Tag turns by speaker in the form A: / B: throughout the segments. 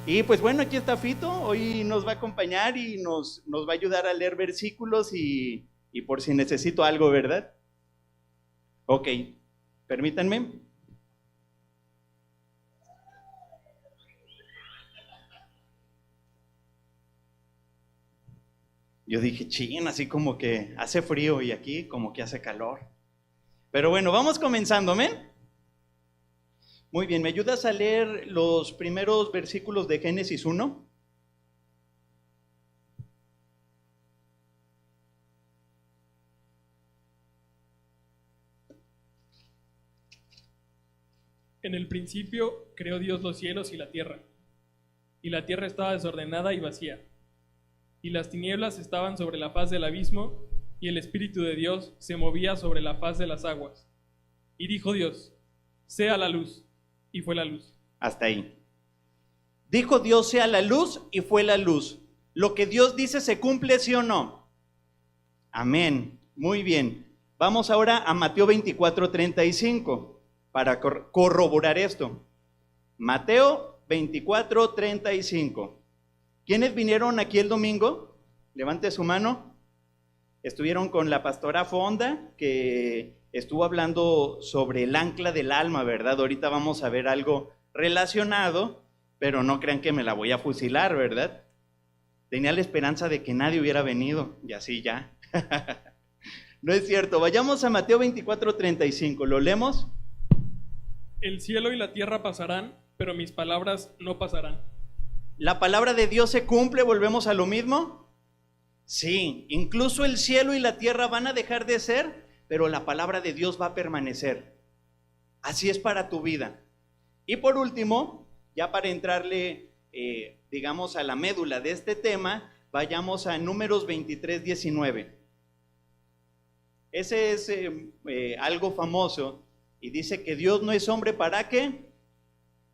A: Y pues bueno, aquí está Fito, hoy nos va a acompañar y nos va a ayudar a leer versículos y por si necesito algo, ¿verdad? Ok, permítanme. Yo dije, chin, así como que hace frío y aquí como que hace calor. Pero bueno, vamos comenzando, ¿amén? Muy bien, ¿me ayudas a leer los primeros versículos de Génesis 1?
B: En el principio creó Dios los cielos y la tierra estaba desordenada y vacía, y las tinieblas estaban sobre la faz del abismo, y el Espíritu de Dios se movía sobre la faz de las aguas. Y dijo Dios, sea la luz, y fue la luz.
A: Hasta ahí. Dijo Dios, sea la luz, y fue la luz. Lo que Dios dice se cumple, ¿sí o no? Amén. Muy bien. Vamos ahora a Mateo 24:35 para corroborar esto. Mateo 24:35. ¿Quiénes vinieron aquí el domingo? Levante su mano. Estuvieron con la pastora Fonda, que estuvo hablando sobre el ancla del alma, ¿verdad? Ahorita vamos a ver algo relacionado, pero no crean que me la voy a fusilar, ¿verdad? Tenía la esperanza de que nadie hubiera venido, y así ya. No es cierto. Vayamos a Mateo 24:35. ¿Lo leemos?
B: El cielo y la tierra pasarán, pero mis palabras no pasarán.
A: ¿La palabra de Dios se cumple? ¿Volvemos a lo mismo? Sí, incluso el cielo y la tierra van a dejar de ser, pero la palabra de Dios va a permanecer. Así es para tu vida. Y por último, ya para entrarle, digamos, a la médula de este tema, vayamos a Números 23:19. Ese es algo famoso y dice que Dios no es hombre para que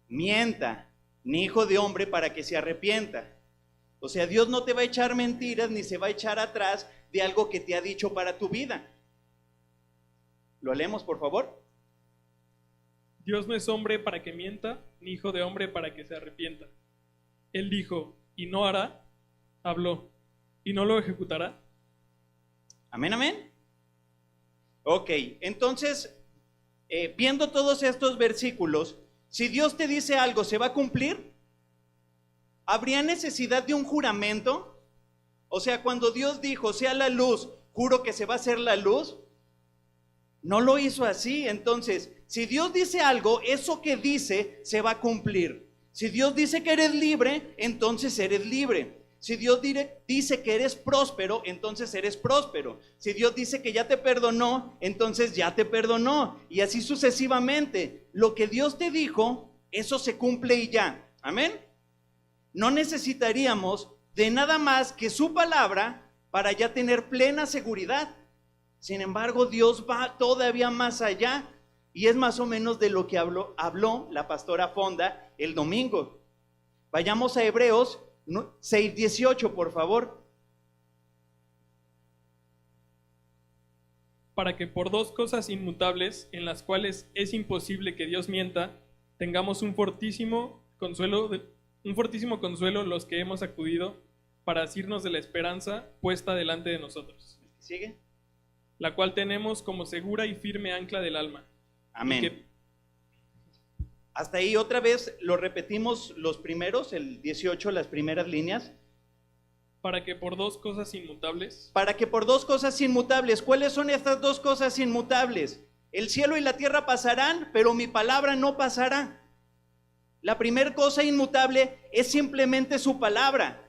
A: mienta, ni hijo de hombre para que se arrepienta. O sea, Dios no te va a echar mentiras ni se va a echar atrás de algo que te ha dicho para tu vida. ¿Lo leemos, por favor?
B: Dios no es hombre para que mienta, ni hijo de hombre para que se arrepienta. Él dijo, y no hará, habló, y no lo ejecutará.
A: Amén, amén. Ok, entonces, viendo todos estos versículos, si Dios te dice algo, ¿se va a cumplir? ¿Habría necesidad de un juramento? O sea, cuando Dios dijo, sea la luz, juro que se va a hacer la luz. No lo hizo así. Entonces, si Dios dice algo, eso que dice se va a cumplir. Si Dios dice que eres libre, entonces eres libre. Si Dios dice que eres próspero, entonces eres próspero. Si Dios dice que ya te perdonó, entonces ya te perdonó. Y así sucesivamente. Lo que Dios te dijo, eso se cumple y ya. Amén. No necesitaríamos de nada más que su palabra para ya tener plena seguridad. Sin embargo, Dios va todavía más allá y es más o menos de lo que habló la pastora Fonda el domingo. Vayamos a Hebreos 6:18, por favor.
B: Para que por dos cosas inmutables, en las cuales es imposible que Dios mienta, tengamos un fortísimo consuelo los que hemos acudido para asirnos de la esperanza puesta delante de nosotros.
A: ¿Sigue?
B: La cual tenemos como segura y firme ancla del alma.
A: Amén. Hasta ahí otra vez lo repetimos los primeros, el 18, las primeras líneas.
B: Para que por dos cosas inmutables.
A: Para que por dos cosas inmutables. ¿Cuáles son estas dos cosas inmutables? El cielo y la tierra pasarán, pero mi palabra no pasará. La primera cosa inmutable es simplemente su palabra,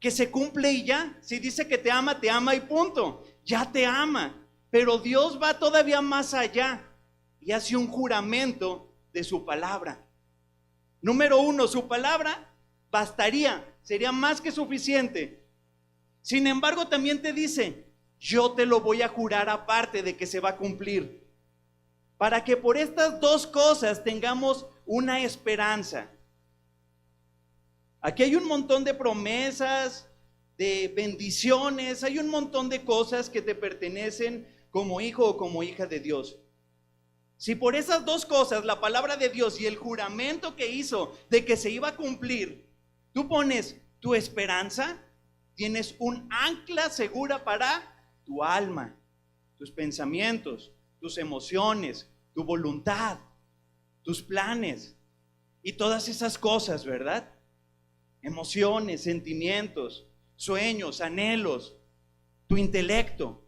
A: que se cumple y ya. Si dice que te ama y punto. Ya te ama. Pero Dios va todavía más allá y hace un juramento de su palabra. Número uno, su palabra bastaría, sería más que suficiente. Sin embargo, también te dice, yo te lo voy a jurar aparte de que se va a cumplir. Para que por estas dos cosas tengamos una esperanza. Aquí hay un montón de promesas, de bendiciones, hay un montón de cosas que te pertenecen como hijo o como hija de Dios. Si por esas dos cosas, la palabra de Dios y el juramento que hizo de que se iba a cumplir, tú pones tu esperanza, tienes un ancla segura para tu alma, tus pensamientos, tus emociones, tu voluntad, tus planes y todas esas cosas, ¿verdad? Emociones, sentimientos, sueños, anhelos, tu intelecto.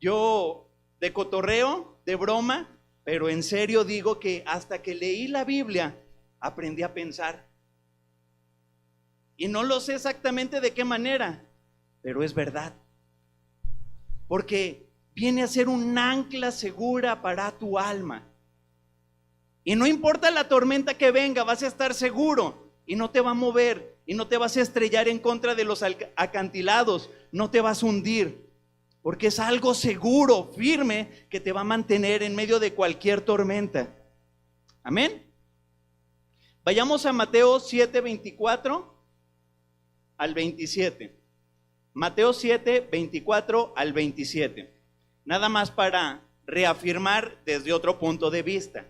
A: Yo de cotorreo, de broma, pero en serio digo que hasta que leí la Biblia aprendí a pensar. Y no lo sé exactamente de qué manera, pero es verdad. Porque viene a ser un ancla segura para tu alma. Y no importa la tormenta que venga, vas a estar seguro y no te va a mover y no te vas a estrellar en contra de los acantilados, no te vas a hundir, porque es algo seguro, firme, que te va a mantener en medio de cualquier tormenta. Amén. Vayamos a Mateo 7, 24 al 27. Mateo 7, 24 al 27. Nada más para reafirmar desde otro punto de vista.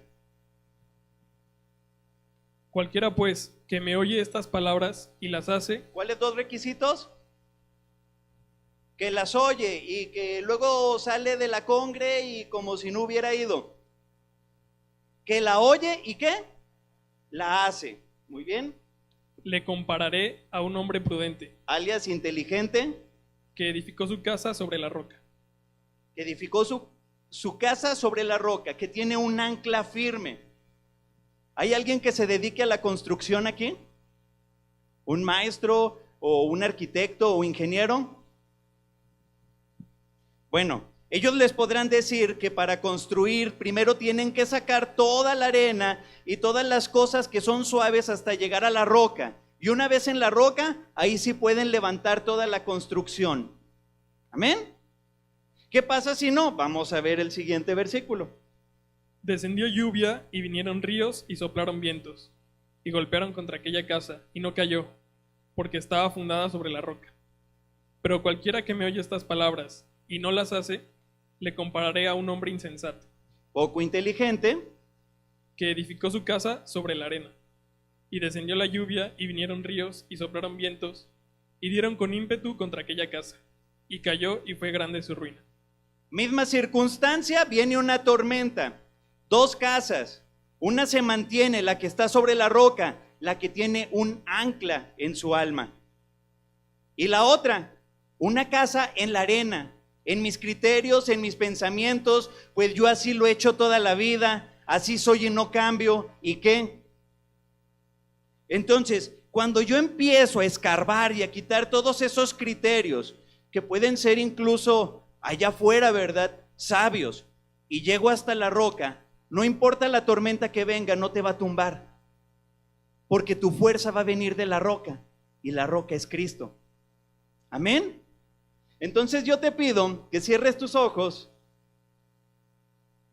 B: Cualquiera pues que me oye estas palabras y las hace.
A: ¿Cuáles dos requisitos? Que las oye y que luego sale de la congre y como si no hubiera ido. Que la oye y ¿qué? La hace. Muy bien.
B: Le compararé a un hombre prudente,
A: Alias inteligente,
B: que edificó su casa sobre la roca.
A: que edificó su casa sobre la roca, que tiene un ancla firme. ¿Hay alguien que se dedique a la construcción aquí? ¿Un maestro o un arquitecto o ingeniero? Bueno, ellos les podrán decir que para construir primero tienen que sacar toda la arena y todas las cosas que son suaves hasta llegar a la roca. Y una vez en la roca, ahí sí pueden levantar toda la construcción. ¿Amén? ¿Qué pasa si no? Vamos a ver el siguiente versículo.
B: Descendió lluvia y vinieron ríos y soplaron vientos y golpearon contra aquella casa y no cayó, porque estaba fundada sobre la roca. Pero cualquiera que me oye estas palabras y no las hace, le compararé a un hombre insensato,
A: Poco inteligente,
B: que edificó su casa sobre la arena. Y descendió la lluvia y vinieron ríos y soplaron vientos y dieron con ímpetu contra aquella casa, y cayó y fue grande su ruina.
A: misma circunstancia, viene una tormenta. Dos casas, una se mantiene, la que está sobre la roca, la que tiene un ancla en su alma. Y la otra, una casa en la arena, en mis criterios, en mis pensamientos, pues yo así lo he hecho toda la vida, así soy y no cambio. ¿Y qué? Entonces, cuando yo empiezo a escarbar y a quitar todos esos criterios, que pueden ser incluso allá afuera, ¿verdad? Sabios, y llego hasta la roca, no importa la tormenta que venga, no te va a tumbar, porque tu fuerza va a venir de la roca, y la roca es Cristo. Amén. Entonces yo te pido que cierres tus ojos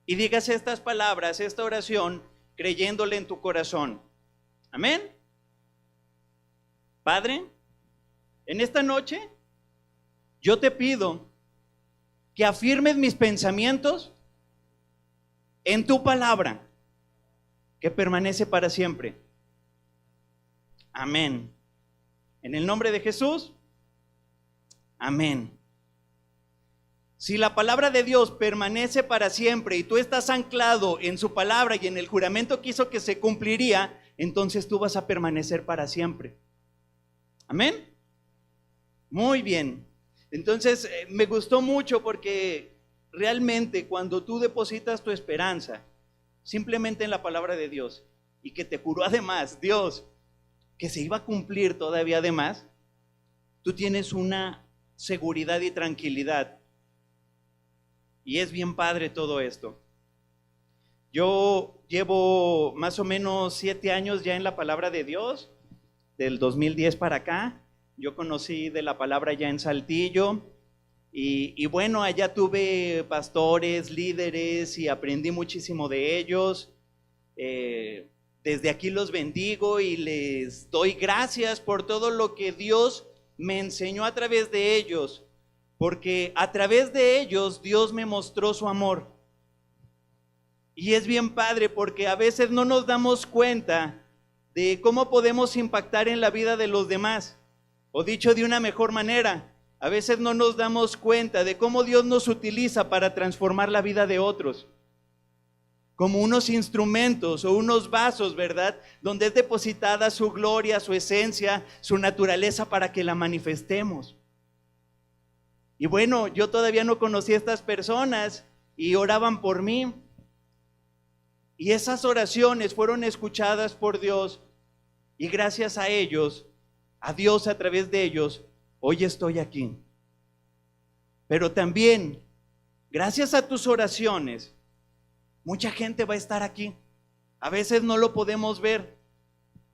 A: y digas estas palabras, esta oración, creyéndole en tu corazón. Amén. Padre, en esta noche yo te pido que afirmes mis pensamientos en tu palabra, que permanece para siempre. Amén. En el nombre de Jesús, amén. Si la palabra de Dios permanece para siempre y tú estás anclado en su palabra y en el juramento que hizo que se cumpliría, entonces tú vas a permanecer para siempre. Amén. Muy bien. Entonces me gustó mucho porque realmente cuando tú depositas tu esperanza simplemente en la palabra de Dios y que te juró además Dios que se iba a cumplir todavía además, tú tienes una seguridad y tranquilidad. Y es bien padre todo esto. Yo llevo más o menos 7 años ya en la palabra de Dios, del 2010 para acá. Yo conocí de la palabra ya en Saltillo y bueno, allá tuve pastores, líderes y aprendí muchísimo de ellos. Desde aquí los bendigo y les doy gracias por todo lo que Dios me enseñó a través de ellos, porque a través de ellos Dios me mostró su amor. Y es bien padre porque a veces no nos damos cuenta de cómo podemos impactar en la vida de los demás. O dicho de una mejor manera, a veces no nos damos cuenta de cómo Dios nos utiliza para transformar la vida de otros. Como unos instrumentos o unos vasos, ¿verdad? Donde es depositada su gloria, su esencia, su naturaleza para que la manifestemos. Y bueno, yo todavía no conocí a estas personas y oraban por mí. Y esas oraciones fueron escuchadas por Dios. Y gracias a ellos, a Dios a través de ellos, hoy estoy aquí. Pero también, gracias a tus oraciones, mucha gente va a estar aquí. A veces no lo podemos ver,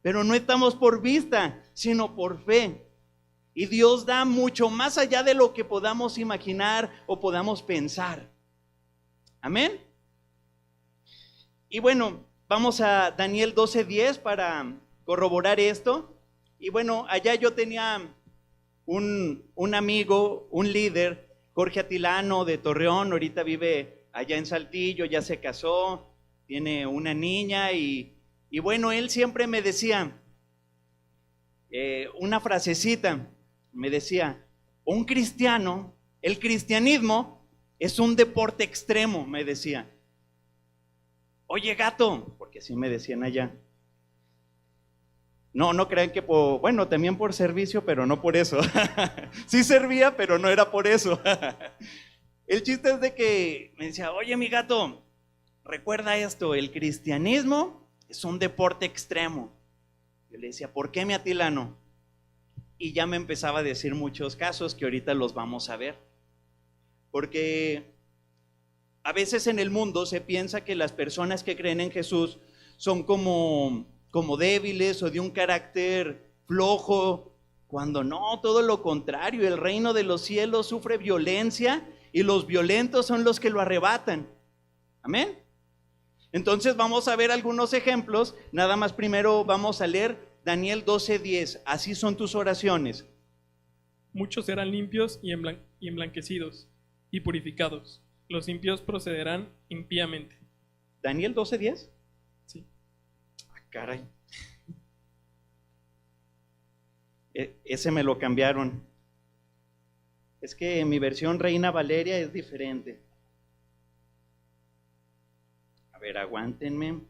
A: pero no estamos por vista, sino por fe. Y Dios da mucho más allá de lo que podamos imaginar o podamos pensar. Amén. Y bueno, vamos a Daniel 12:10 para corroborar esto. Y bueno, allá yo tenía un amigo, un líder, Jorge Atilano de Torreón, ahorita vive allá en Saltillo, ya se casó, tiene una niña y bueno, él siempre me decía una frasecita, me decía, un cristiano, el cristianismo es un deporte extremo, me decía. Oye, gato, porque así me decían allá. No crean que bueno, también por servicio, pero no por eso. Sí servía, pero no era por eso. El chiste es de que me decía, oye, mi gato, recuerda esto, el cristianismo es un deporte extremo. Yo le decía, ¿por qué, mi Atilano? Y ya me empezaba a decir muchos casos que ahorita los vamos a ver. Porque a veces en el mundo se piensa que las personas que creen en Jesús son como débiles o de un carácter flojo, cuando no, todo lo contrario, el reino de los cielos sufre violencia y los violentos son los que lo arrebatan. Amén. Entonces vamos a ver algunos ejemplos, nada más primero vamos a leer Daniel 12:10, así son tus oraciones.
B: Muchos serán limpios y emblanquecidos y purificados. Los impíos procederán impíamente.
A: ¿Daniel 12:10?
B: Sí.
A: Caray. Ese me lo cambiaron. Es que mi versión Reina Valeria es diferente. A ver, aguántenme.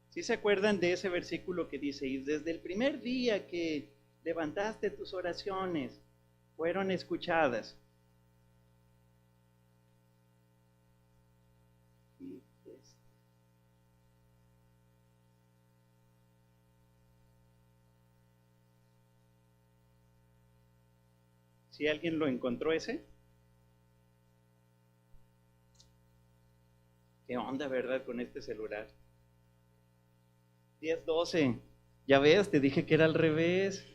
A: ¿Sí se acuerdan de ese versículo que dice, y desde el primer día que levantaste tus oraciones, fueron escuchadas? ¿Si alguien lo encontró ese? ¿Qué onda, verdad, con este celular? 10:12. Ya ves, te dije que era al revés.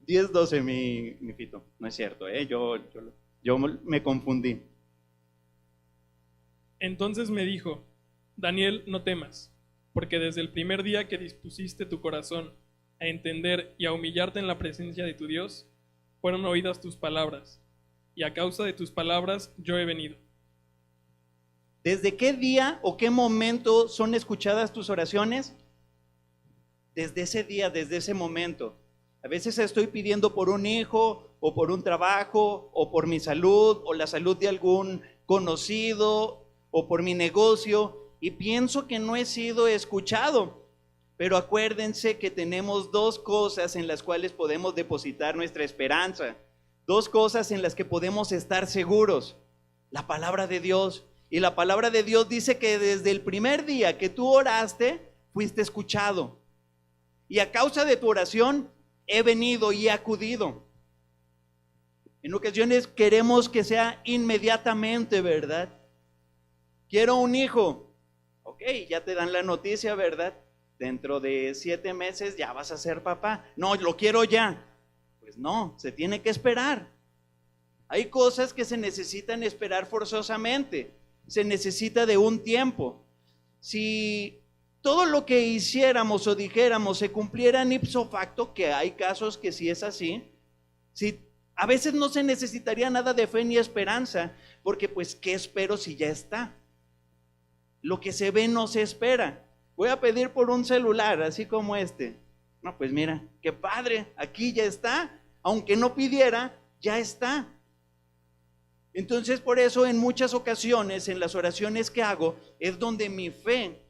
A: 10:12, mi Fito. No es cierto, yo me confundí.
B: Entonces me dijo, Daniel, no temas, porque desde el primer día que dispusiste tu corazón a entender y a humillarte en la presencia de tu Dios, fueron oídas tus palabras, y a causa de tus palabras yo he venido.
A: ¿Desde qué día o qué momento son escuchadas tus oraciones? Desde ese día, desde ese momento. A veces estoy pidiendo por un hijo, o por un trabajo, o por mi salud, o la salud de algún conocido, o por mi negocio, y pienso que no he sido escuchado. Pero acuérdense que tenemos dos cosas en las cuales podemos depositar nuestra esperanza, dos cosas en las que podemos estar seguros: la palabra de Dios. Y la palabra de Dios dice que desde el primer día que tú oraste, fuiste escuchado. Y a causa de tu oración, he venido y he acudido. En ocasiones queremos que sea inmediatamente, ¿verdad? Quiero un hijo. Ok, ya te dan la noticia, ¿verdad? Dentro de 7 meses ya vas a ser papá. No, lo quiero ya. Pues no, se tiene que esperar. Hay cosas que se necesitan esperar forzosamente. Se necesita de un tiempo. Si todo lo que hiciéramos o dijéramos se cumpliera en ipso facto, que hay casos que sí es así, si a veces no se necesitaría nada de fe ni esperanza, porque pues ¿qué espero si ya está? Lo que se ve no se espera. voy a pedir por un celular, así como este. No, pues mira, qué padre, aquí ya está, aunque no pidiera, ya está. Entonces, por eso en muchas ocasiones, en las oraciones que hago, es donde mi fe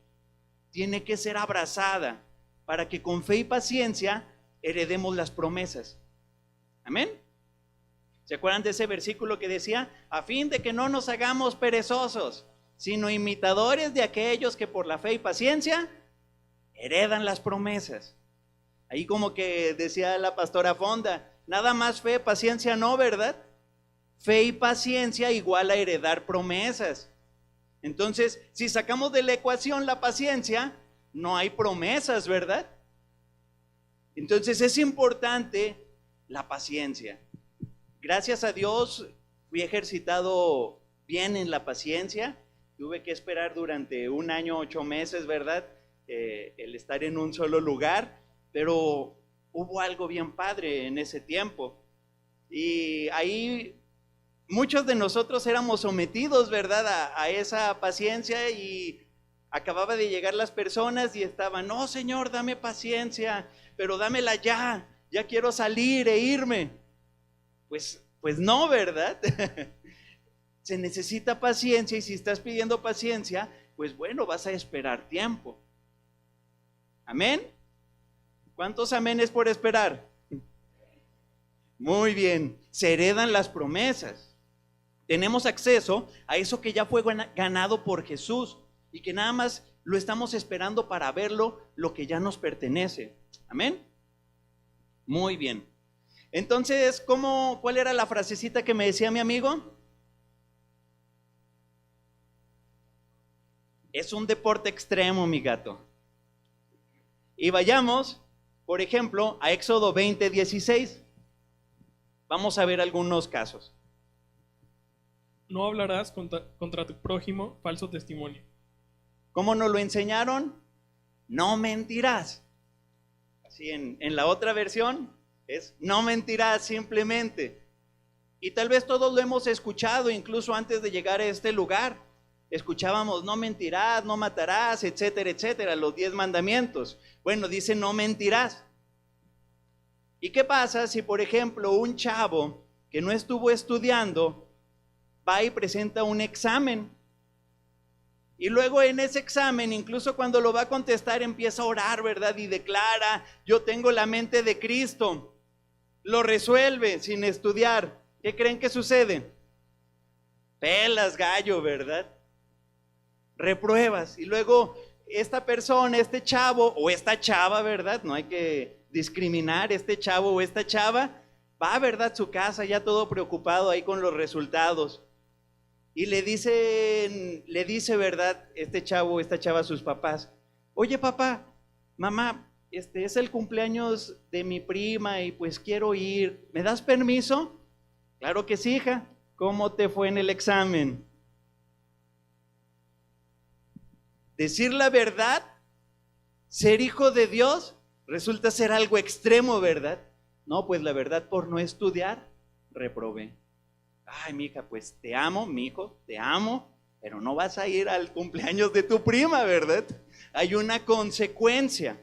A: tiene que ser abrazada para que con fe y paciencia heredemos las promesas. Amén. ¿Se acuerdan de ese versículo que decía, a fin de que no nos hagamos perezosos, sino imitadores de aquellos que por la fe y paciencia heredan las promesas? Ahí como que decía la pastora Fonda, nada más fe, paciencia no, ¿verdad? Fe y paciencia igual a heredar promesas. Entonces, si sacamos de la ecuación la paciencia, no hay promesas, ¿verdad? Entonces es importante la paciencia. Gracias a Dios fui ejercitado bien en la paciencia. Tuve que esperar durante 1 año, 8 meses, ¿verdad? El estar en un solo lugar, pero hubo algo bien padre en ese tiempo. Y ahí muchos de nosotros éramos sometidos, ¿verdad? A esa paciencia, y acababa de llegar las personas y estaban, no, Señor, dame paciencia, pero dámela ya, ya quiero salir e irme. Pues no, ¿verdad? Se necesita paciencia, y si estás pidiendo paciencia, pues bueno, vas a esperar tiempo. ¿Amén? ¿Cuántos aménes por esperar? Muy bien, se heredan las promesas. Tenemos acceso a eso que ya fue ganado por Jesús y que nada más lo estamos esperando para verlo, lo que ya nos pertenece. ¿Amén? Muy bien. Entonces, ¿cuál era la frasecita que me decía mi amigo? Es un deporte extremo, mi gato. Y vayamos, por ejemplo, a Éxodo 20:16. Vamos a ver algunos casos.
B: No hablarás contra tu prójimo falso testimonio.
A: ¿Cómo nos lo enseñaron? No mentirás. Así en la otra versión es no mentirás simplemente. Y tal vez todos lo hemos escuchado, incluso antes de llegar a este lugar. Escuchábamos no mentirás, no matarás, etcétera, etcétera, los 10 mandamientos. Bueno, dice no mentirás. ¿Y qué pasa si, por ejemplo, un chavo que no estuvo estudiando va y presenta un examen? Y luego en ese examen, incluso cuando lo va a contestar, empieza a orar, ¿verdad? Y declara, yo tengo la mente de Cristo. Lo resuelve sin estudiar. ¿Qué creen que sucede? Pelas gallo, ¿verdad? Repruebas. Y luego esta persona, este chavo o esta chava, ¿verdad? No hay que discriminar, este chavo o esta chava, va, ¿verdad?, a su casa ya todo preocupado ahí con los resultados. Y le dice, ¿verdad?, este chavo o esta chava a sus papás, oye papá, mamá, es el cumpleaños de mi prima y pues quiero ir, ¿me das permiso? Claro que sí, hija. ¿Cómo te fue en el examen? Decir la verdad, ser hijo de Dios, resulta ser algo extremo, ¿verdad? No, pues la verdad, por no estudiar, reprobé. Ay, mija, pues te amo, mijo, te amo, pero no vas a ir al cumpleaños de tu prima, ¿verdad? Hay una consecuencia.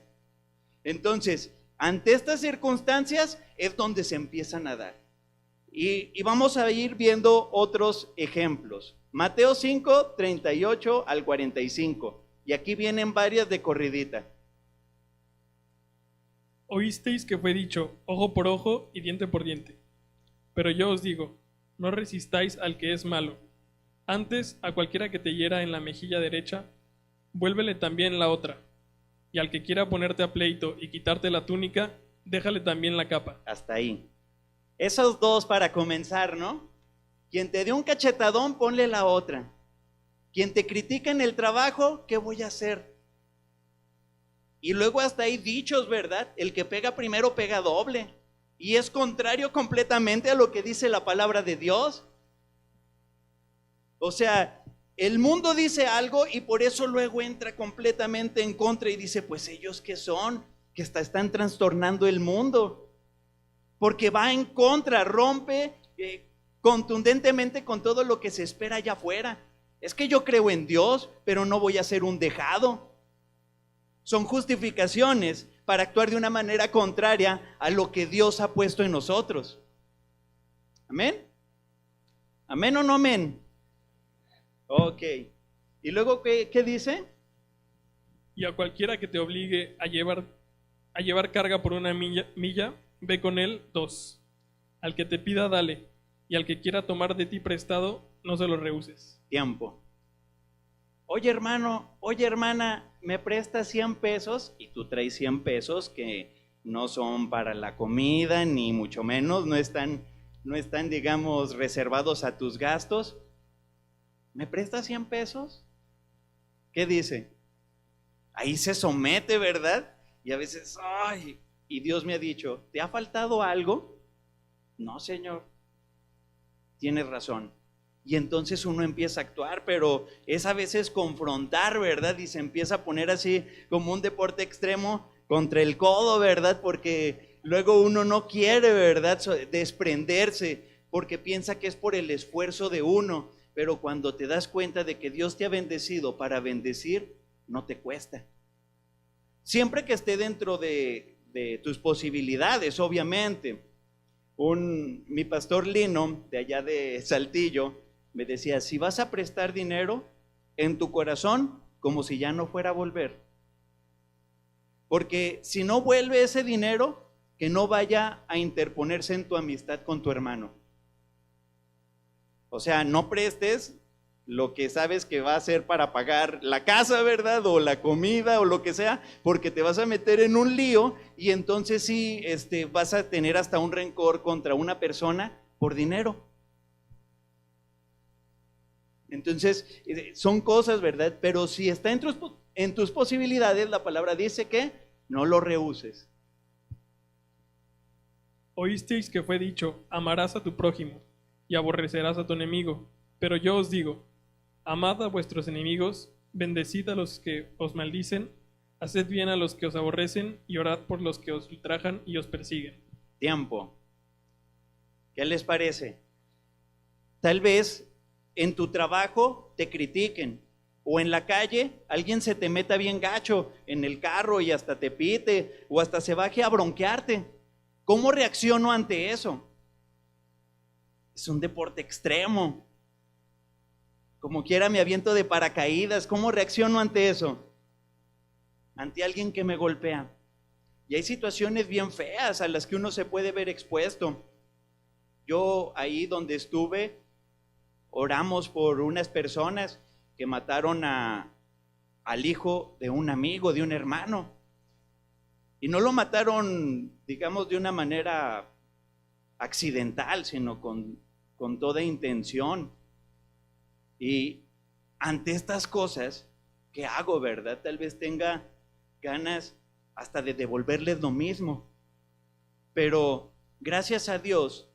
A: Entonces, ante estas circunstancias es donde se empiezan a dar. Y vamos a ir viendo otros ejemplos. Mateo 5, 38 al 45. Y aquí vienen varias de corridita.
B: Oísteis que fue dicho, ojo por ojo y diente por diente. Pero yo os digo, no resistáis al que es malo. Antes, a cualquiera que te hiera en la mejilla derecha, vuélvele también la otra. Y al que quiera ponerte a pleito y quitarte la túnica, déjale también la capa.
A: Hasta ahí. Esos dos para comenzar, ¿no? Quien te dé un cachetadón, ponle la otra. Quien te critica en el trabajo, ¿qué voy a hacer? Y luego hasta hay dichos, ¿verdad? El que pega primero pega doble. Y es contrario completamente a lo que dice la palabra de Dios. O sea, el mundo dice algo y por eso luego entra completamente en contra y dice, pues ellos ¿qué son? Que están trastornando el mundo. Porque va en contra, rompe contundentemente con todo lo que se espera allá afuera. Es que yo creo en Dios, pero no voy a ser un dejado. son justificaciones para actuar de una manera contraria a lo que Dios ha puesto en nosotros. ¿Amén? ¿Amén o no amén? Ok. ¿Y luego qué dice?
B: Y a cualquiera que te obligue a llevar carga por una milla, ve con él 2. Al que te pida, dale, y al que quiera tomar de ti prestado, no se lo rehuses.
A: Tiempo. Oye hermano, oye hermana, ¿me prestas 100 pesos? Y tú traes 100 pesos que no son para la comida, ni mucho menos, no están, digamos, reservados a tus gastos. ¿Me prestas 100 pesos? ¿Qué dice? Ahí se somete, ¿verdad? Y a veces, ay, y Dios me ha dicho, ¿te ha faltado algo? No, Señor, tienes razón. Y entonces uno empieza a actuar, pero es a veces confrontar, ¿verdad? Y se empieza a poner así como un deporte extremo contra el codo, ¿verdad? Porque luego uno no quiere, ¿verdad?, desprenderse, porque piensa que es por el esfuerzo de uno, pero cuando te das cuenta de que Dios te ha bendecido para bendecir, no te cuesta. Siempre que esté dentro de tus posibilidades, obviamente. Mi pastor Lino, de allá de Saltillo, me decía, si vas a prestar dinero, en tu corazón, como si ya no fuera a volver. Porque si no vuelve ese dinero, que no vaya a interponerse en tu amistad con tu hermano. O sea, no prestes lo que sabes que va a ser para pagar la casa, ¿verdad? O la comida o lo que sea, porque te vas a meter en un lío y entonces sí vas a tener hasta un rencor contra una persona por dinero. Entonces, son cosas, ¿verdad? Pero si está en tus posibilidades, la palabra dice que no lo rehuses.
B: Oísteis que fue dicho, amarás a tu prójimo y aborrecerás a tu enemigo. Pero yo os digo, amad a vuestros enemigos, bendecid a los que os maldicen, haced bien a los que os aborrecen y orad por los que os ultrajan y os persiguen.
A: Tiempo. ¿Qué les parece? Tal vez en tu trabajo te critiquen, o en la calle alguien se te meta bien gacho en el carro y hasta te pite, o hasta se baje a bronquearte. ¿Cómo reacciono ante eso? Es un deporte extremo. Como quiera me aviento de paracaídas. ¿Cómo reacciono ante eso? Ante alguien que me golpea. Y hay situaciones bien feas a las que uno se puede ver expuesto. Yo ahí donde estuve, oramos por unas personas que mataron al hijo de un amigo, de un hermano. Y no lo mataron, digamos, de una manera accidental, sino con toda intención. Y ante estas cosas, ¿qué hago, verdad? Tal vez tenga ganas hasta de devolverles lo mismo. Pero gracias a Dios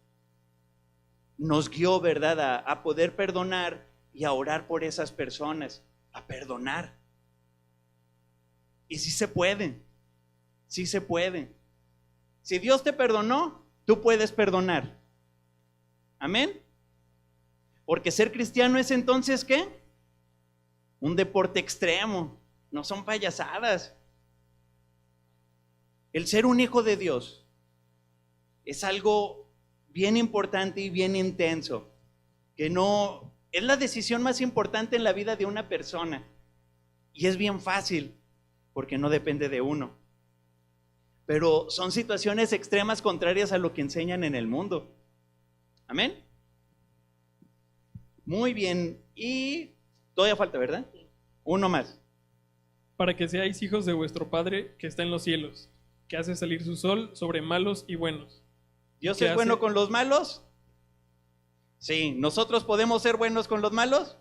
A: nos guió, ¿verdad?, a poder perdonar y a orar por esas personas, a perdonar. Y sí se puede, sí se puede. Si Dios te perdonó, tú puedes perdonar. Amén. Porque ser cristiano es entonces, ¿qué? Un deporte extremo, no son payasadas. El ser un hijo de Dios es algo bien importante y bien intenso, que no es la decisión más importante en la vida de una persona, y es bien fácil porque no depende de uno, pero son situaciones extremas contrarias a lo que enseñan en el mundo. Amén. Muy bien, y todavía falta, ¿verdad? Uno más.
B: Para que seáis hijos de vuestro Padre que está en los cielos, que hace salir su sol sobre malos y buenos.
A: ¿Dios es bueno con los malos? Sí. ¿Nosotros podemos ser buenos con los malos?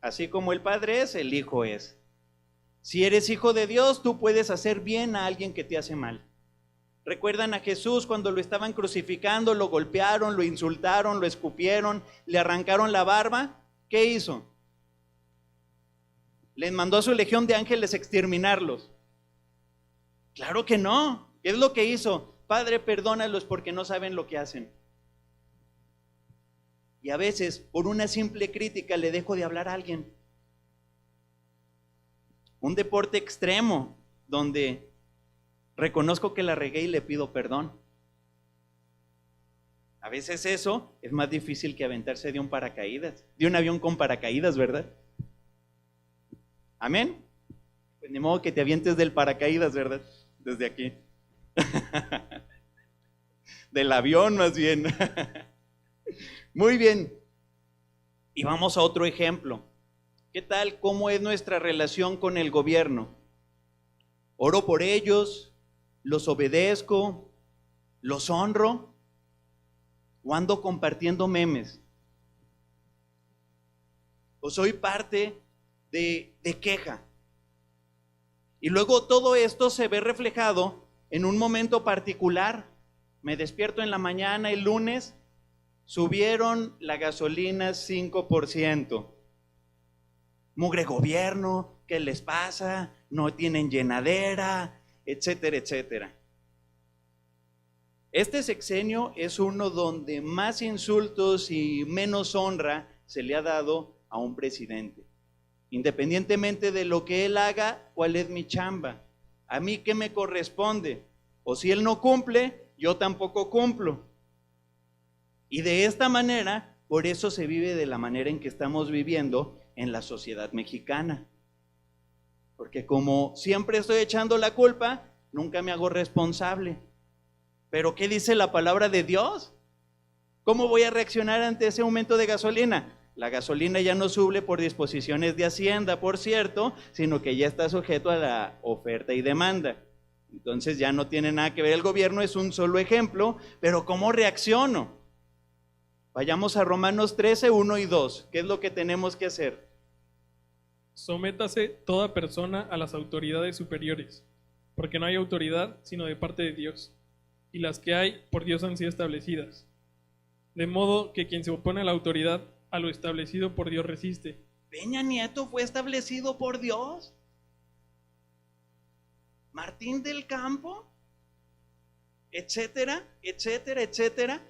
A: Así como el Padre es, el Hijo es. Si eres hijo de Dios, tú puedes hacer bien a alguien que te hace mal. ¿Recuerdan a Jesús cuando lo estaban crucificando? Lo golpearon, lo insultaron, lo escupieron, le arrancaron la barba. ¿Qué hizo? Les mandó a su legión de ángeles exterminarlos. Claro que no. ¿Qué es lo que hizo? Padre, perdónalos porque no saben lo que hacen. Y a veces, por una simple crítica, le dejo de hablar a alguien. Un deporte extremo, donde reconozco que la regué y le pido perdón. A veces eso es más difícil que aventarse de un paracaídas, de un avión con paracaídas, ¿verdad? Amén. Pues ni modo que te avientes del paracaídas, ¿verdad? Desde aquí. Del avión más bien. Muy bien. Y vamos a otro ejemplo. ¿Qué tal? ¿Cómo es nuestra relación con el gobierno? ¿Oro por ellos? ¿Los obedezco? ¿Los honro? ¿O ando compartiendo memes? ¿O soy parte de queja? Y luego todo esto se ve reflejado en un momento particular. Me despierto en la mañana el lunes, subieron la gasolina 5%. Mugre gobierno, ¿qué les pasa? No tienen llenadera, etcétera, etcétera. Este sexenio es uno donde más insultos y menos honra se le ha dado a un presidente. Independientemente de lo que él haga, ¿cuál es mi chamba? ¿A mí qué me corresponde? O si él no cumple, yo tampoco cumplo. Y de esta manera, por eso se vive de la manera en que estamos viviendo en la sociedad mexicana. Porque como siempre estoy echando la culpa, nunca me hago responsable. Pero ¿qué dice la palabra de Dios? ¿Cómo voy a reaccionar ante ese aumento de gasolina? La gasolina ya no sube por disposiciones de Hacienda, por cierto, sino que ya está sujeto a la oferta y demanda. Entonces ya no tiene nada que ver el gobierno, es un solo ejemplo, pero ¿cómo reacciono? Vayamos a Romanos 13, 1 y 2. ¿Qué es lo que tenemos que hacer?
B: Sométase toda persona a las autoridades superiores, porque no hay autoridad sino de parte de Dios, y las que hay por Dios han sido establecidas. De modo que quien se opone a la autoridad, a lo establecido por Dios resiste.
A: Peña Nieto fue establecido por Dios. Martín del Campo, etcétera, etcétera, etcétera.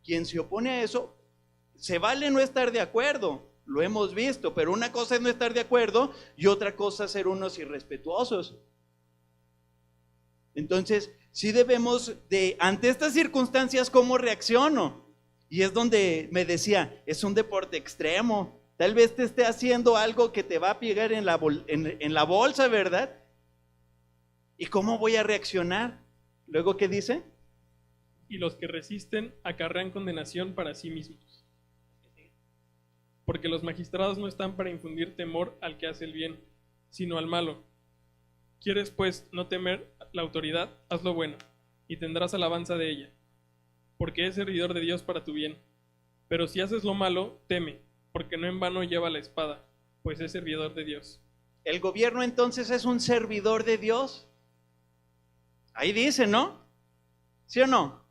A: Quien se opone a eso, se vale no estar de acuerdo, lo hemos visto, pero una cosa es no estar de acuerdo y otra cosa es ser unos irrespetuosos. Entonces, sí debemos de, ante estas circunstancias, ¿cómo reacciono? Y es donde me decía, es un deporte extremo, tal vez te esté haciendo algo que te va a pegar en la bolsa, ¿verdad? ¿Y cómo voy a reaccionar? Luego, ¿qué dice?
B: Y los que resisten acarrean condenación para sí mismos. Porque los magistrados no están para infundir temor al que hace el bien, sino al malo. ¿Quieres pues no temer la autoridad? Haz lo bueno, y tendrás alabanza de ella, porque es servidor de Dios para tu bien. Pero si haces lo malo, teme, porque no en vano lleva la espada, pues es servidor de Dios.
A: ¿El gobierno entonces es un servidor de Dios? Ahí dice, ¿no? ¿Sí o no?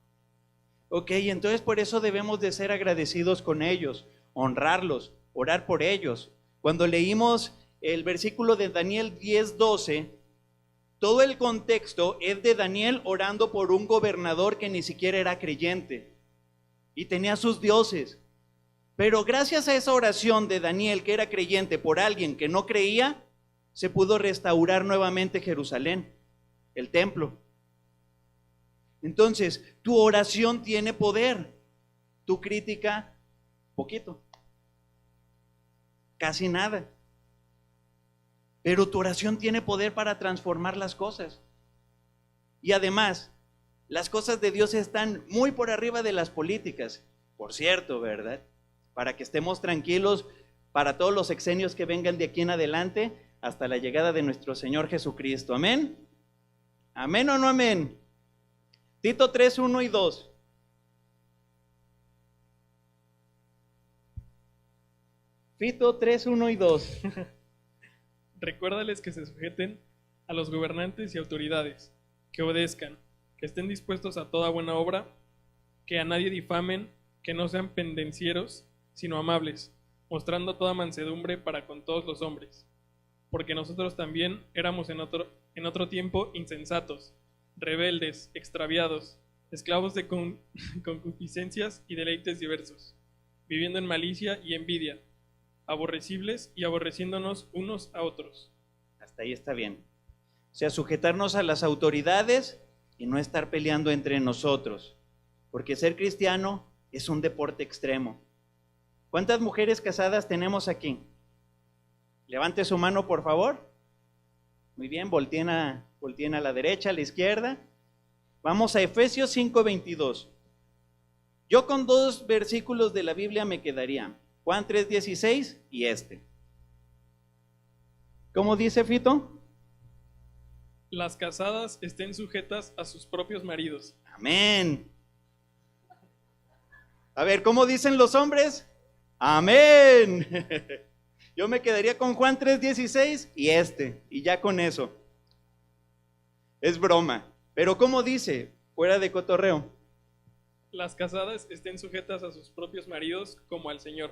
A: Ok, entonces por eso debemos de ser agradecidos con ellos, honrarlos, orar por ellos. Cuando leímos el versículo de Daniel 10:12, todo el contexto es de Daniel orando por un gobernador que ni siquiera era creyente y tenía sus dioses. Pero gracias a esa oración de Daniel, que era creyente, por alguien que no creía, se pudo restaurar nuevamente Jerusalén, el templo. Entonces, tu oración tiene poder, tu crítica, poquito, casi nada. Pero tu oración tiene poder para transformar las cosas. Y además, las cosas de Dios están muy por arriba de las políticas, por cierto, ¿verdad? Para que estemos tranquilos para todos los sexenios que vengan de aquí en adelante hasta la llegada de nuestro Señor Jesucristo. ¿Amén? ¿Amén o no amén? Tito 3, 1 y 2. Tito 3, 1 y 2.
B: Recuérdales que se sujeten a los gobernantes y autoridades, que obedezcan, que estén dispuestos a toda buena obra, que a nadie difamen, que no sean pendencieros, sino amables, mostrando toda mansedumbre para con todos los hombres. Porque nosotros también éramos en otro tiempo insensatos, rebeldes, extraviados, esclavos de concupiscencias y deleites diversos, viviendo en malicia y envidia, aborrecibles y aborreciéndonos unos a otros.
A: Hasta ahí está bien. sea, sujetarnos a las autoridades y no estar peleando entre nosotros, porque ser cristiano es un deporte extremo. ¿Cuántas mujeres casadas tenemos aquí? Levante su mano, por favor. Muy bien, volteen a la derecha, a la izquierda. Vamos a Efesios 5:22. Yo con 2 versículos de la Biblia me quedaría. Juan 3:16 y este. ¿Cómo dice, Fito?
B: Las casadas estén sujetas a sus propios maridos.
A: Amén. A ver, ¿cómo dicen los hombres? Amén. Yo me quedaría con Juan 3:16 y y ya con eso. Es broma. Pero ¿cómo dice? Fuera de cotorreo.
B: Las casadas estén sujetas a sus propios maridos como al Señor.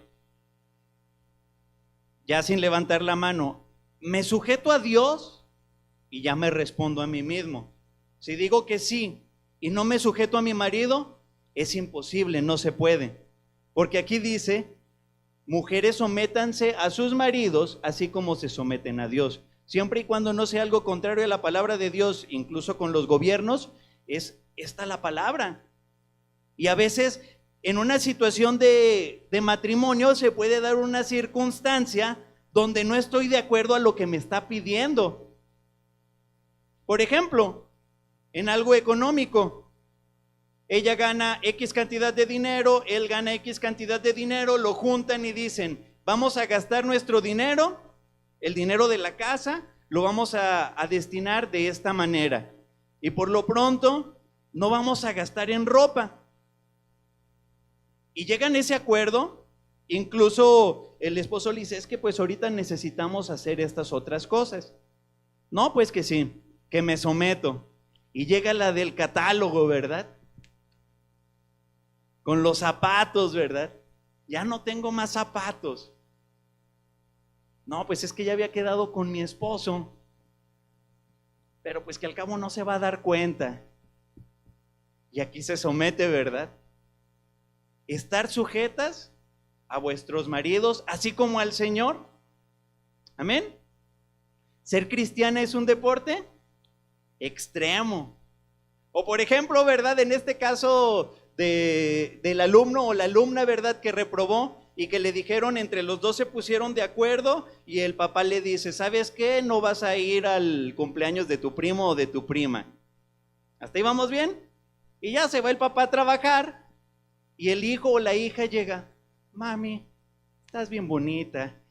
A: Ya sin levantar la mano, ¿me sujeto a Dios? Y ya me respondo a mí mismo. Si digo que sí y no me sujeto a mi marido, es imposible, no se puede. Porque aquí dice, mujeres sométanse a sus maridos, así como se someten a Dios. Siempre y cuando no sea algo contrario a la palabra de Dios, incluso con los gobiernos, es esta la palabra. Y a veces en una situación de matrimonio se puede dar una circunstancia donde no estoy de acuerdo a lo que me está pidiendo. Por ejemplo, en algo económico, ella gana X cantidad de dinero, él gana X cantidad de dinero, lo juntan y dicen, vamos a gastar nuestro dinero, el dinero de la casa, lo vamos a destinar de esta manera. Y por lo pronto, no vamos a gastar en ropa. Y llegan a ese acuerdo, incluso el esposo le dice, es que pues ahorita necesitamos hacer estas otras cosas. No, pues que sí, que me someto. Y llega la del catálogo, ¿verdad? Con los zapatos, ¿verdad? Ya no tengo más zapatos. No, pues es que ya había quedado con mi esposo. Pero pues que al cabo no se va a dar cuenta. Y aquí se somete, ¿verdad? Estar sujetas a vuestros maridos, así como al Señor. Amén. Ser cristiana es un deporte extremo. O por ejemplo, ¿verdad? En este caso del alumno o la alumna, ¿verdad? Que reprobó y que le dijeron, entre los dos se pusieron de acuerdo y el papá le dice, ¿sabes qué? No vas a ir al cumpleaños de tu primo o de tu prima. ¿Hasta ahí vamos bien? Y ya se va el papá a trabajar y el hijo o la hija llega, mami, estás bien bonita,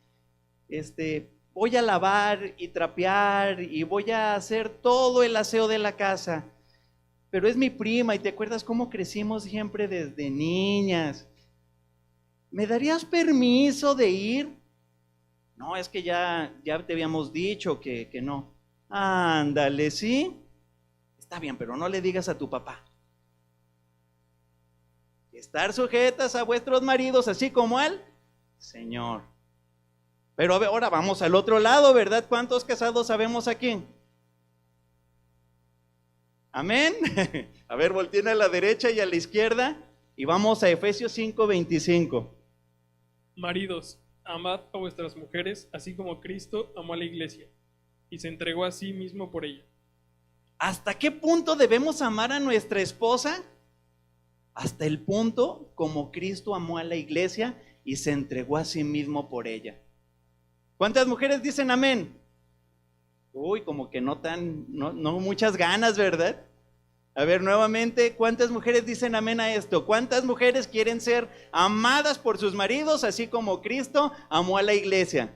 A: voy a lavar y trapear y voy a hacer todo el aseo de la casa, pero es mi prima y te acuerdas cómo crecimos siempre desde niñas. ¿Me darías permiso de ir? No, es que ya te habíamos dicho que no. Ándale, ¿sí? Está bien, pero no le digas a tu papá. Estar sujetas a vuestros maridos, así como al Señor. Pero ahora vamos al otro lado, ¿verdad? ¿Cuántos casados sabemos aquí? Amén. A ver, volteen a la derecha y a la izquierda y vamos a Efesios 5:25.
B: Maridos, amad a vuestras mujeres, así como Cristo amó a la iglesia y se entregó a sí mismo por ella.
A: ¿Hasta qué punto debemos amar a nuestra esposa? Hasta el punto como Cristo amó a la iglesia y se entregó a sí mismo por ella. ¿Cuántas mujeres dicen amén? Uy, como que no muchas ganas, ¿verdad? A ver, nuevamente, ¿cuántas mujeres dicen amén a esto? ¿Cuántas mujeres quieren ser amadas por sus maridos, así como Cristo amó a la iglesia?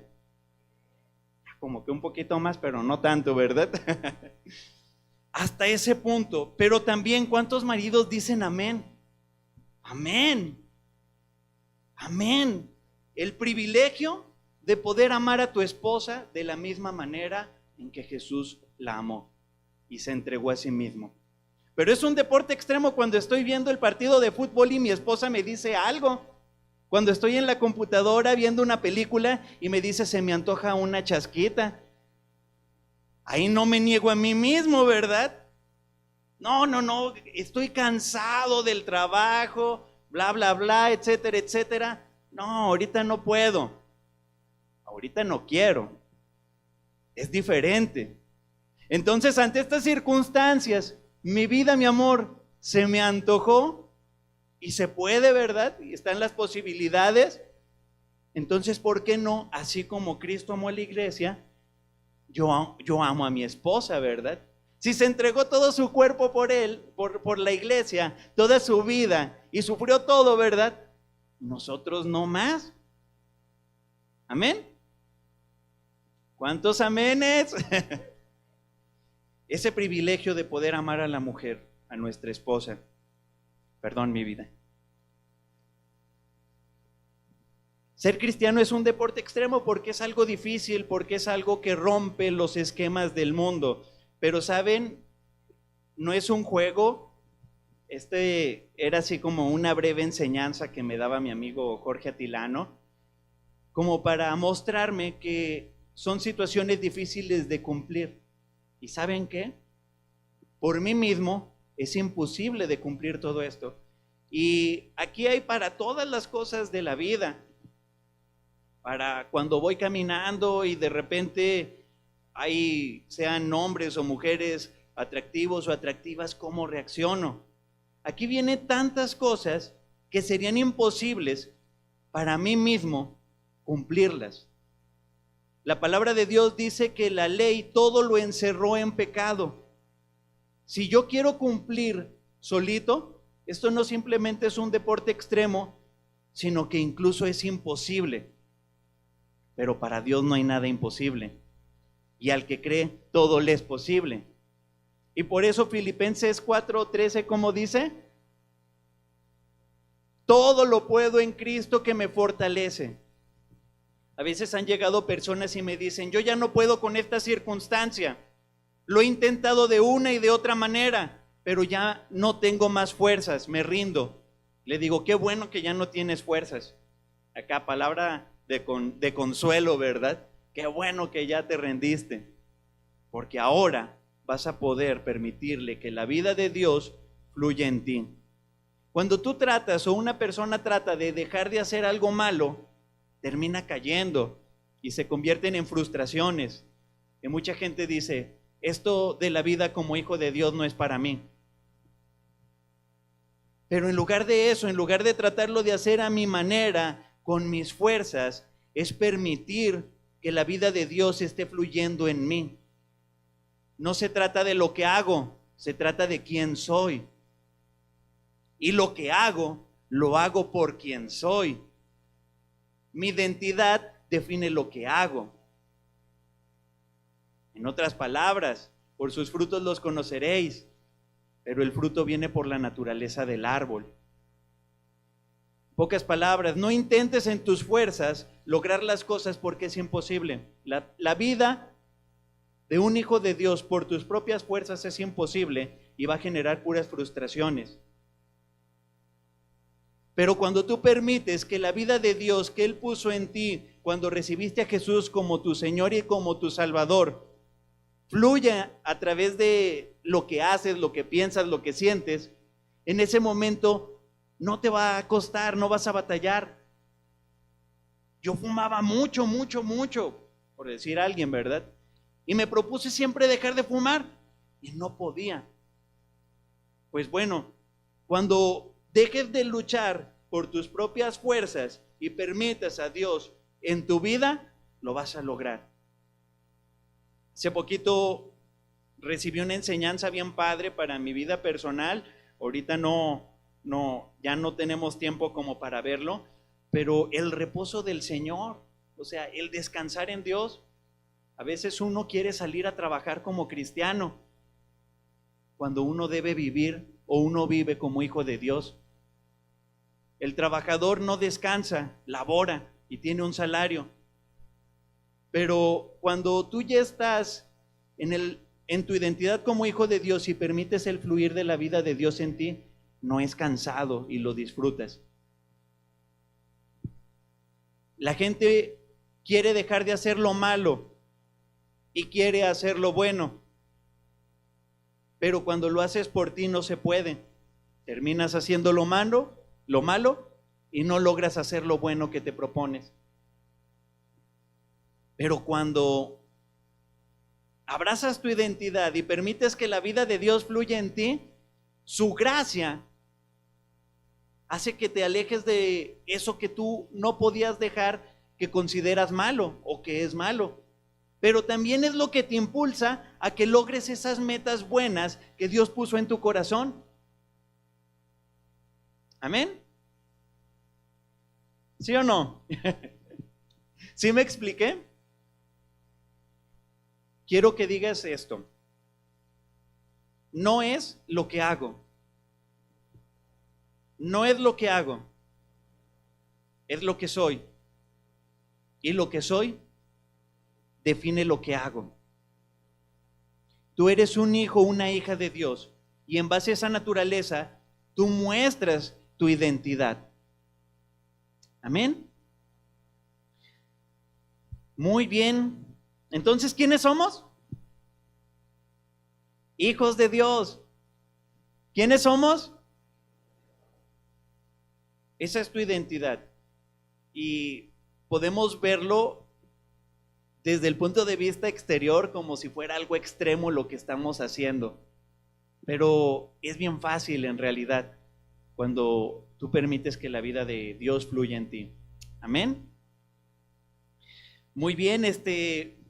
A: Como que un poquito más, pero no tanto, ¿verdad? Hasta ese punto. Pero también, ¿cuántos maridos dicen amén? Amén. Amén. El privilegio de poder amar a tu esposa de la misma manera en que Jesús la amó y se entregó a sí mismo. Pero es un deporte extremo cuando estoy viendo el partido de fútbol y mi esposa me dice algo. Cuando estoy en la computadora viendo una película y me dice, se me antoja una chasquita. Ahí no me niego a mí mismo, ¿verdad? No, estoy cansado del trabajo, bla, bla, bla, etcétera, etcétera. No, ahorita no puedo. Ahorita no quiero. Es diferente. Entonces, ante estas circunstancias, mi vida, mi amor, se me antojó y se puede, ¿verdad? Y están las posibilidades. Entonces, ¿por qué no? Así como Cristo amó a la iglesia, yo amo a mi esposa, ¿verdad? Si se entregó todo su cuerpo por él, por la iglesia, toda su vida, y sufrió todo, ¿verdad? Nosotros no más. ¿Amén? ¿Cuántos amenes? Ese privilegio de poder amar a la mujer, a nuestra esposa. Perdón, mi vida. Ser cristiano es un deporte extremo porque es algo difícil, porque es algo que rompe los esquemas del mundo. Pero ¿saben? No es un juego. Era así como una breve enseñanza que me daba mi amigo Jorge Atilano, como para mostrarme que son situaciones difíciles de cumplir. ¿Y saben qué? Por mí mismo es imposible de cumplir todo esto. Y aquí hay para todas las cosas de la vida. Para cuando voy caminando y de repente hay, sean hombres o mujeres atractivos o atractivas, ¿cómo reacciono? Aquí vienen tantas cosas que serían imposibles para mí mismo cumplirlas. La palabra de Dios dice que la ley todo lo encerró en pecado. Si yo quiero cumplir solito, esto no simplemente es un deporte extremo, sino que incluso es imposible. Pero para Dios no hay nada imposible. Y al que cree, todo le es posible. Y por eso Filipenses 4:13, ¿cómo dice? Todo lo puedo en Cristo que me fortalece. A veces han llegado personas y me dicen, yo ya no puedo con esta circunstancia. Lo he intentado de una y de otra manera, pero ya no tengo más fuerzas, me rindo. Le digo, qué bueno que ya no tienes fuerzas. Acá palabra de consuelo, ¿verdad? Qué bueno que ya te rendiste, porque ahora vas a poder permitirle que la vida de Dios fluya en ti. Cuando tú tratas o una persona trata de dejar de hacer algo malo, termina cayendo y se convierten en frustraciones. Y mucha gente dice, esto de la vida como hijo de Dios no es para mí. Pero en lugar de eso, en lugar de tratarlo de hacer a mi manera, con mis fuerzas, es permitir que la vida de Dios esté fluyendo en mí. No se trata de lo que hago, se trata de quién soy. Y lo que hago, lo hago por quien soy. Mi identidad define lo que hago. En otras palabras, por sus frutos los conoceréis, pero el fruto viene por la naturaleza del árbol. Pocas palabras, no intentes en tus fuerzas lograr las cosas porque es imposible. La vida de un hijo de Dios por tus propias fuerzas es imposible y va a generar puras frustraciones. Pero cuando tú permites que la vida de Dios que Él puso en ti, cuando recibiste a Jesús como tu Señor y como tu Salvador, fluya a través de lo que haces, lo que piensas, lo que sientes, en ese momento no te va a costar, no vas a batallar. Yo fumaba mucho, por decir a alguien, ¿verdad? Y me propuse siempre dejar de fumar y no podía. Pues bueno, cuando dejes de luchar por tus propias fuerzas y permitas a Dios en tu vida, lo vas a lograr. Hace poquito recibí una enseñanza bien padre para mi vida personal. Ahorita ya no tenemos tiempo como para verlo, pero el reposo del Señor, o sea, el descansar en Dios. A veces uno quiere salir a trabajar como cristiano, cuando uno debe vivir o uno vive como hijo de Dios. El trabajador no descansa, labora y tiene un salario. Pero cuando tú ya estás en tu identidad como hijo de Dios y permites el fluir de la vida de Dios en ti, no es cansado y lo disfrutas. La gente quiere dejar de hacer lo malo y quiere hacer lo bueno, pero cuando lo haces por ti no se puede. Terminas haciendo lo malo y no logras hacer lo bueno que te propones. Pero cuando abrazas tu identidad y permites que la vida de Dios fluya en ti, su gracia hace que te alejes de eso que tú no podías dejar, que consideras malo o que es malo. Pero también es lo que te impulsa a que logres esas metas buenas que Dios puso en tu corazón. ¿Amén? ¿Sí o no? ¿Sí me expliqué? Quiero que digas esto. No es lo que hago. No es lo que hago. Es lo que soy. Y lo que soy define lo que hago. Tú eres un hijo, una hija de Dios, y en base a esa naturaleza, tú muestras tu identidad. Amén. Muy bien. Entonces, ¿quiénes somos? Hijos de Dios. ¿Quiénes somos? Esa es tu identidad. Y podemos verlo desde el punto de vista exterior como si fuera algo extremo lo que estamos haciendo. Pero es bien fácil en realidad cuando tú permites que la vida de Dios fluya en ti. Amén. Muy bien,